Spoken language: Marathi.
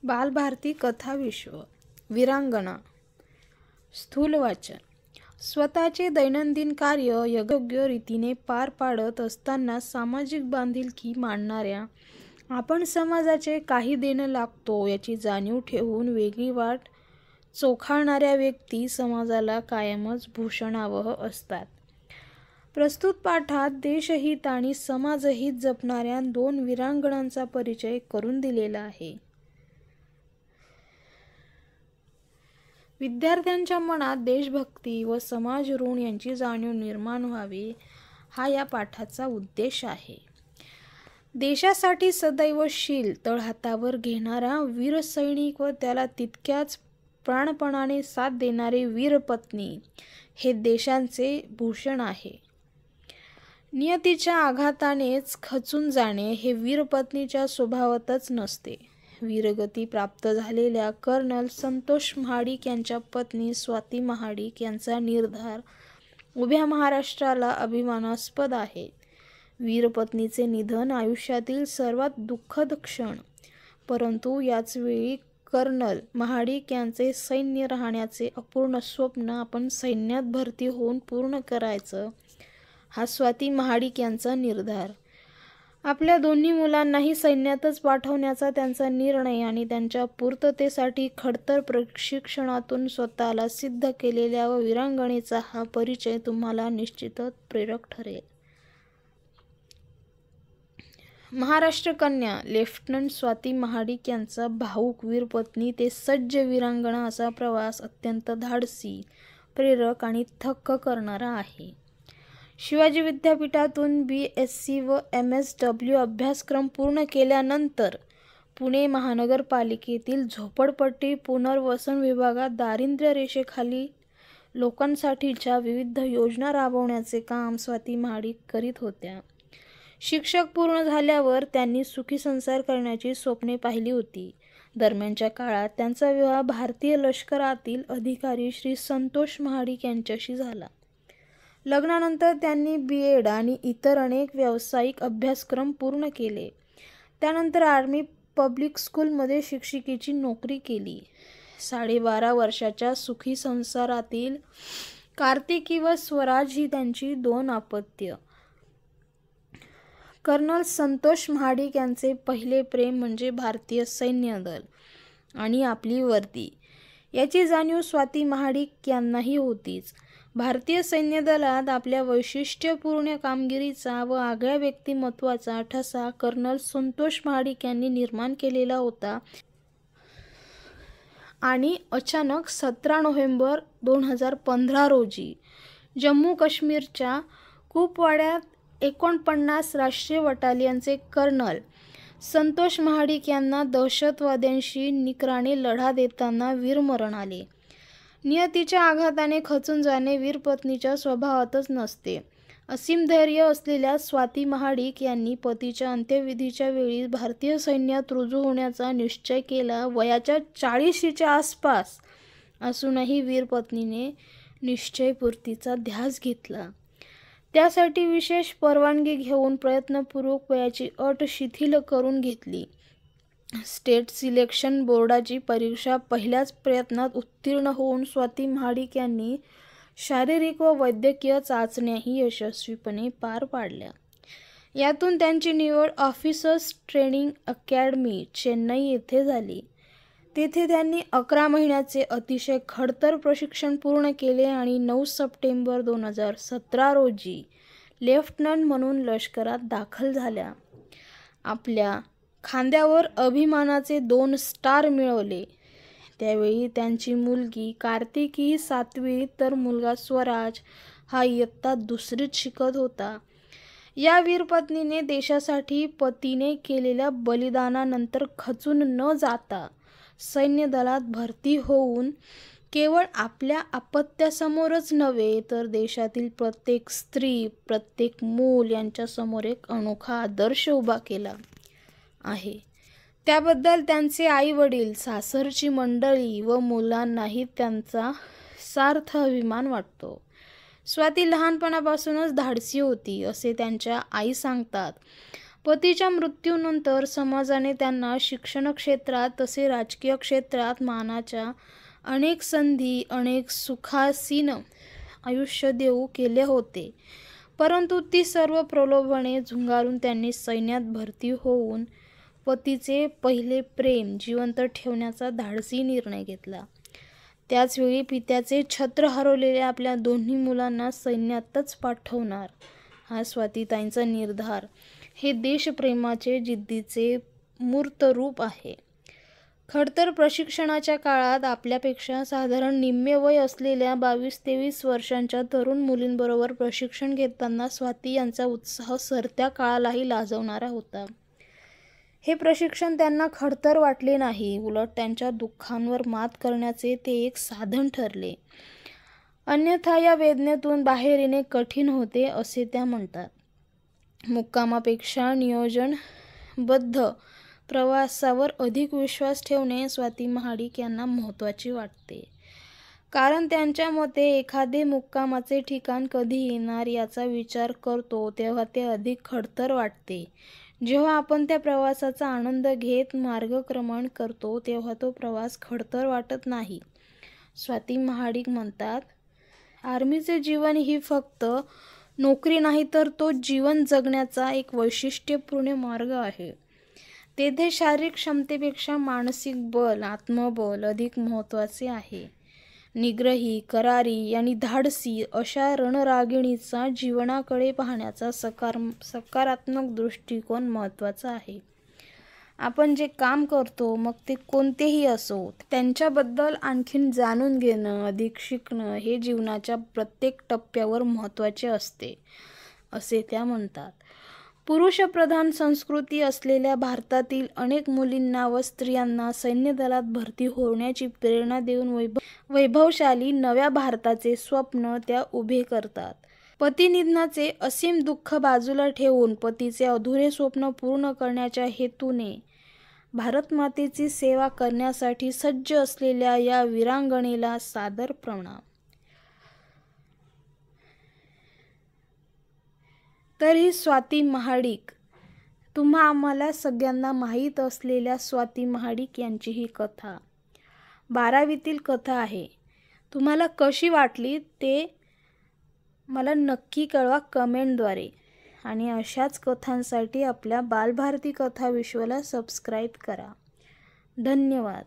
बालभारती कथा विश्व वीरांगना. स्थूल वाचन. स्वतःचे दैनंदिन कार्य योग्य रीतीने पार पाडत असताना सामाजिक बांधिलकी मांडणाऱ्या, आपण समाजाचे काही देणं लागतो याची जाणीव ठेवून वेगळी वाट चोखाळणाऱ्या व्यक्ती समाजाला कायमच भूषणावह असतात. प्रस्तुत पाठात देशहित आणि समाजहित जपणाऱ्या 2 वीरांगनांचा परिचय करून दिलेला आहे. विद्यार्थ्यांच्या मनात देशभक्ती व समाज ऋण यांची जाणीव निर्माण व्हावी, हा या पाठाचा उद्देश आहे. देशासाठी सदैव शील तळहातावर घेणारा वीरसैनिक व त्याला तितक्याच प्राणपणाने साथ देणारी वीरपत्नी हे देशाचे भूषण आहे. नियतीच्या आघातानेच खचून जाणे हे वीरपत्नीच्या स्वभावातच नसते. वीरगती प्राप्त झालेल्या कर्नल संतोष महाडिक यांच्या पत्नी स्वाती महाडिक यांचा निर्धार उभ्या महाराष्ट्राला अभिमानास्पद आहे. वीरपत्नीचे निधन आयुष्यातील सर्वात दुःखद क्षण, परंतु याचवेळी कर्नल महाडिक यांचे सैन्य राहण्याचे अपूर्ण स्वप्न आपण सैन्यात भरती होऊन पूर्ण करायचं, हा स्वाती महाडिक यांचा निर्धार. आपल्या दोन्ही मुलांनाही सैन्यातच पाठवण्याचा त्यांचा निर्णय आणि त्यांच्या पूर्ततेसाठी खडतर प्रशिक्षणातून स्वतःला सिद्ध केलेल्या व वीरांगनेचा हा परिचय तुम्हाला निश्चितच प्रेरक ठरेल. महाराष्ट्र कन्या लेफ्टनंट स्वाती महाडिक यांचा भावूक वीरपत्नी ते सज्ज वीरांगना असा प्रवास अत्यंत धाडसी, प्रेरक आणि थक्क करणारा आहे. शिवाजी विद्यापीठातून BSc व MSW अभ्यासक्रम पूर्ण केल्यानंतर पुणे महानगरपालिकेतील झोपडपट्टी पुनर्वसन विभागात दारिद्र्य रेषेखाली लोकांसाठीच्या विविध योजना राबवण्याचे काम स्वाती महाडिक करीत होत्या. शिक्षण पूर्ण झाल्यावर त्यांनी सुखी संसार करण्याची स्वप्ने पाहिली होती. दरम्यानच्या काळात त्यांचा विवाह भारतीय लष्करातील अधिकारी श्री संतोष महाडिक यांच्याशी झाला. लग्नानंतर त्यांनी B.Ed आणि इतर अनेक व्यावसायिक अभ्यासक्रम पूर्ण केले. त्यानंतर आर्मी पब्लिक स्कूलमध्ये शिक्षिकेची नोकरी केली. 12.5 वर्षाच्या सुखी संसारातील कार्तिकी व स्वराज ही त्यांची 2 अपत्य. कर्नल संतोष महाडिक यांचे पहिले प्रेम म्हणजे भारतीय सैन्य दल आणि आपली वर्दी, याची जाणीव स्वाती महाडिक यांनाही होतीच. भारतीय सैन्य दलात आपल्या वैशिष्ट्यपूर्ण कामगिरीचा व आगळ्या व्यक्तिमत्वाचा ठसा कर्नल संतोष महाडिक यांनी निर्माण केलेला होता आणि अचानक 17 नोव्हेंबर 2015 रोजी जम्मू काश्मीरच्या कुपवाड्यात 49 राष्ट्रीय बटालियनचे कर्नल संतोष महाडिक यांना दहशतवाद्यांशी निकराने लढा देताना वीरमरण आले. नियतीच्या आघाताने खचून जाणे वीरपत्नीच्या स्वभावातच नसते. असीम धैर्य असलेल्या स्वाती महाडिक यांनी पतीच्या अंत्यविधीच्या वेळी भारतीय सैन्यात रुजू होण्याचा निश्चय केला. वयाच्या 40च्या आसपास असूनही वीरपत्नीने निश्चयपूर्तीचा ध्यास घेतला. त्यासाठी विशेष परवानगी घेऊन प्रयत्नपूर्वक वयाची अट शिथिल करून घेतली. स्टेट सिलेक्शन बोर्डाची परीक्षा पहिल्याच प्रयत्नात उत्तीर्ण होऊन स्वाती महाडिक यांनी शारीरिक व वैद्यकीय चाचण्याही यशस्वीपणे पार पाडल्या. यातून त्यांची निवड ऑफिसर्स ट्रेनिंग अकॅडमी चेन्नई येथे झाली. तेथे त्यांनी 11 महिन्याचे अतिशय खडतर प्रशिक्षण पूर्ण केले आणि 9 सप्टेंबर 2017 रोजी लेफ्टनंट म्हणून लष्करात दाखल झाल्या. आपल्या खांद्यावर अभिमानाचे 2 स्टार मिळवले. त्यावेळी त्यांची मुलगी कार्तिकी 7वी तर मुलगा स्वराज हा इयत्ता 2रीत शिकत होता. या वीरपत्नीने देशासाठी पतीने केलेल्या बलिदानानंतर खचून न जाता सैन्य दलात भरती होऊन केवळ आपल्या अपत्यासमोरच नव्हे तर देशातील प्रत्येक स्त्री, प्रत्येक मूल यांच्यासमोर एक अनोखा आदर्श उभा केला आहे. त्याबद्दल त्यांचे आई-वडील, सासरची मंडळी व मुलांनाही त्यांचा सार्थ अभिमान वाटतो. स्वाती लहानपणापासूनच धाडसी होती असे त्यांच्या आई सांगतात. पतीच्या मृत्यूनंतर समाजाने त्यांना शिक्षण क्षेत्रात तसे राजकीय क्षेत्रात मानाच्या अनेक संधी, अनेक सुखासीन आयुष्य देऊ केले होते. परंतु ती सर्व प्रलोभने झुगारून त्यांनी सैन्यात भरती होऊन पतीचे पहिले प्रेम जिवंत ठेवण्याचा धाडसी निर्णय घेतला. त्याचवेळी पित्याचे छत्र हरवलेल्या आपल्या दोन्ही मुलांना सैन्यातच पाठवणार हा स्वातीताईंचा निर्धार हे देशप्रेमाचे जिद्दीचे मूर्त रूप आहे. खडतर प्रशिक्षणाच्या काळात आपल्यापेक्षा साधारण निम्मे वय असलेल्या 22-23 वर्षांच्या तरुण मुलींबरोबर प्रशिक्षण घेताना स्वाती यांचा उत्साह सरत्या काळालाही लाजवणारा होता. हे प्रशिक्षण त्यांना खडतर वाटले नाही, उलट त्यांच्या दुःखांवर मात करण्याचे ते एक साधन ठरले. अन्यथा या वेदनेतून बाहेर येणे कठीण होते असे त्या म्हणतात. मुक्कामापेक्षा नियोजनबद्ध प्रवासावर अधिक विश्वास ठेवणे स्वाती महाडिक यांना महत्त्वाचे वाटते. कारण त्यांच्या मते एखादे मुक्कामाचे ठिकाण कधी येणार याचा विचार करतो तेव्हा ते अधिक खडतर वाटते. जेव्हा आपण त्या प्रवासाचा आनंद घेत मार्गक्रमण करतो तेव्हा तो प्रवास खडतर वाटत नाही. स्वाती महाडिक म्हणतात, आर्मीचे जीवन ही फक्त नोकरी नाही तर तो जीवन जगण्याचा एक वैशिष्ट्यपूर्ण मार्ग आहे. तेथे शारीरिक क्षमतेपेक्षा मानसिक बल, आत्मबल अधिक महत्त्वाचे आहे. निग्रही, करारी आणि धाडसी अशा रणरागिणीचा जीवनाकडे पाहण्याचा सकारात्मक दृष्टिकोन महत्त्वाचा आहे. आपण जे काम करतो मग ते कोणतेही असो त्यांच्याबद्दल आणखीन जाणून घेणं, अधिक शिकणं हे जीवनाच्या प्रत्येक टप्प्यावर महत्त्वाचे असते असे त्या म्हणतात. पुरुषप्रधान संस्कृती असलेल्या भारतातील अनेक मुलींना व स्त्रियांना सैन्यदलात भरती होण्याची प्रेरणा देऊन वैभवशाली नव्या भारताचे स्वप्न त्या उभे करतात. पतिनिधनाचे असीम दुःख बाजूला ठेवून पतीचे अधुरे स्वप्न पूर्ण करण्याच्या हेतूने भारतमातेची सेवा करण्यासाठी सज्ज असलेल्या या वीरांगनेला सादर प्रणाम. तर ही स्वाती महाडिक, तुम्हा आम्हाला सगळ्यांना माहीत असलेल्या स्वाती महाडिक यांची ही कथा 12वीतील कथा आहे. तुम्हाला कशी वाटली ते मला नक्की कळवा कमेंटद्वारे. आणि अशाच कथांसाठी आपल्या बालभारती कथा विश्वला सबस्क्राईब करा. धन्यवाद.